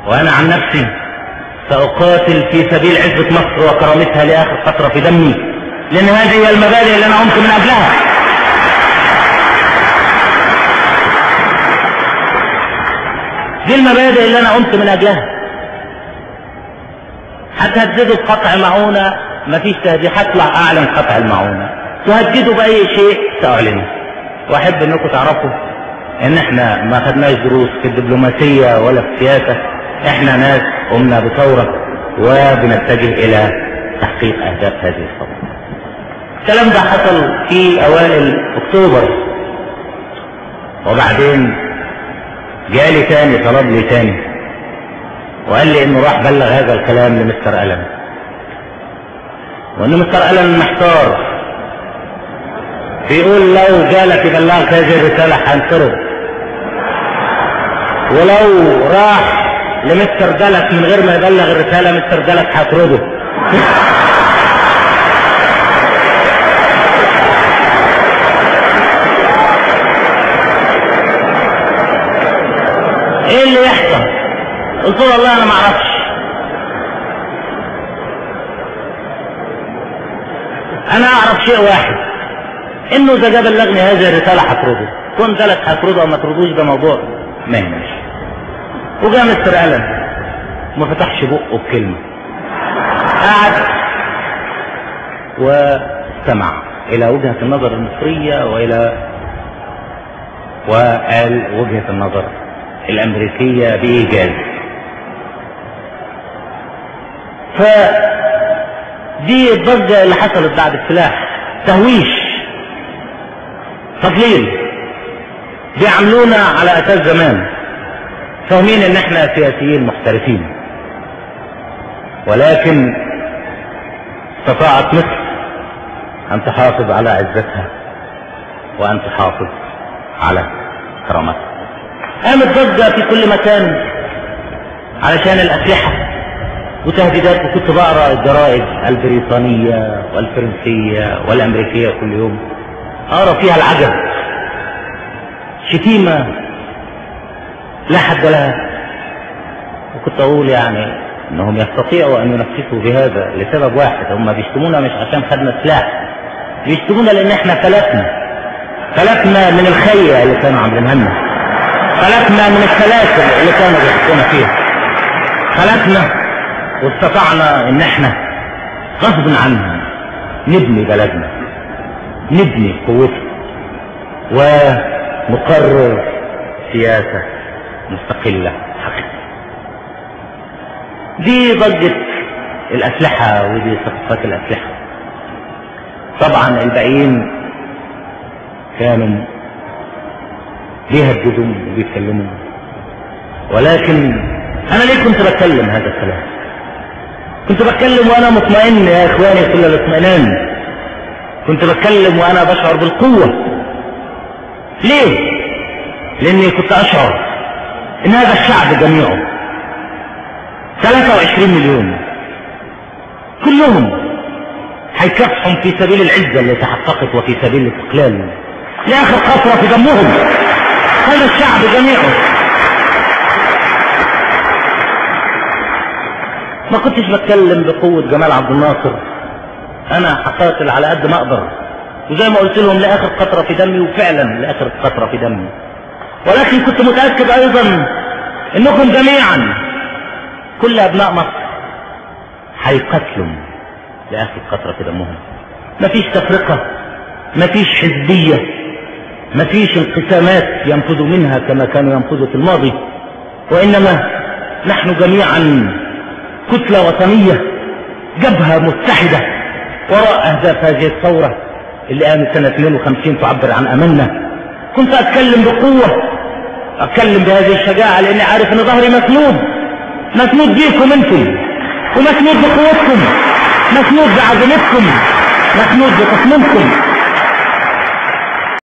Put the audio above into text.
وانا عن نفسي سأقاتل في سبيل عزة مصر وكرامتها لآخر قطرة في دمي، لأن هذه هي المبادئ اللي أنا قمت من أجلها. دي المبادئ اللي أنا قمت من أجلها. هتهددوا بقطع معونة، مفيش تهديد، هطلع أعلن قطع المعونة. تهددوا بأي شيء سأعلنه. وأحب أنكم تعرفوا إن إحنا ما خدناش دروس في الدبلوماسية ولا في السياسة. إحنا ناس قمنا بثورة وبنتجه إلى تحقيق أهداف هذه الثورة. الكلام ده حصل في أوائل أكتوبر، وبعدين جالي تاني، طلب لي تاني وقال لي إنه راح بلغ هذا الكلام لمستر ألن، وإن مستر ألن محتار، بيقول لو جالك يبلغك هذه الرسالة هنطرد، ولو راح لمستر دلك من غير ما يبلغ الرسالة مستر دلك هيطرده. ايه اللي يحصل؟ قلت له والله انا ما اعرفش. انا اعرف شيء واحد، انه اذا جاب بلغني هذه الرسالة هطرده، كون دلك هطرده او ما تردوش ده موضوع ما يهمنيش. وجاء مستر ألن ما فتحش بقه بكلمة، قعد واستمع إلى وجهة النظر المصرية وقال وجهة النظر الأمريكية بإيجاز. فدي الضجة اللي حصلت بعد السلاح، تهويش، تضليل، بيعملونا على أساس زمان، فاهمين ان احنا سياسيين محترفين. ولكن استطاعت مصر ان تحافظ على عزتها وان تحافظ على كرامتها. قامت ضجة في كل مكان علشان الاسلحة وتهديدات، وكنت بقرا الجرائد البريطانية والفرنسية والامريكية كل يوم، اقرا فيها العجب، شتيمة لا حد لها. وكنت اقول يعني انهم يستطيعوا ان ينفذوا بهذا لسبب واحد، هم بيشتمونا مش عشان خدنا سلاح، بيشتمونا لان احنا فلتنا من الخية اللي كانوا عاملينها لنا، فلتنا من السلاسل اللي كانوا بيحطونا فيها، فلتنا واستطعنا ان احنا غصب عنهم نبني بلدنا، نبني قوتنا، ونقرر سياسة مستقلة حقيقية. دي ضجة الأسلحة ودي صفقات الأسلحة. طبعا الباقيين كانوا بيهددوا وبيتكلموا، ولكن أنا ليه كنت بتكلم هذا الكلام؟ كنت بتكلم وأنا مطمئن يا إخواني كل الاطمئنان، كنت بتكلم وأنا بشعر بالقوة. ليه؟ لأني كنت أشعر ان هذا الشعب جميعه 23 مليون كلهم هيكافحوا في سبيل العزة اللي تحققت وفي سبيل الاستقلال لآخر قطرة في دمهم. هذا الشعب جميعه. ما كنتش بتكلم بقوة جمال عبد الناصر، انا هقاتل على قد ما اقدر، وزي ما قلت لهم لآخر قطرة في دمي، وفعلا لآخر قطرة في دمي. ولكن كنت متأكد ايضا انكم جميعا كل ابناء مصر هيقتلوا لاخر قطرة في دمهم. مفيش تفرقة، مفيش حزبية، مفيش انقسامات ينفذوا منها كما كانوا ينفذوا في الماضي، وانما نحن جميعا كتلة وطنية، جبهة متحدة وراء اهداف هذه الثورة اللي قامت سنة 52 تعبر عن املنا. كنت اتكلم بقوة، اتكلم بهذه الشجاعة، لاني عارف ان ظهري مسنود بيكم انتم، ومسنود بقوتكم، مسنود بعزيمتكم، مسنود بتصميمكم.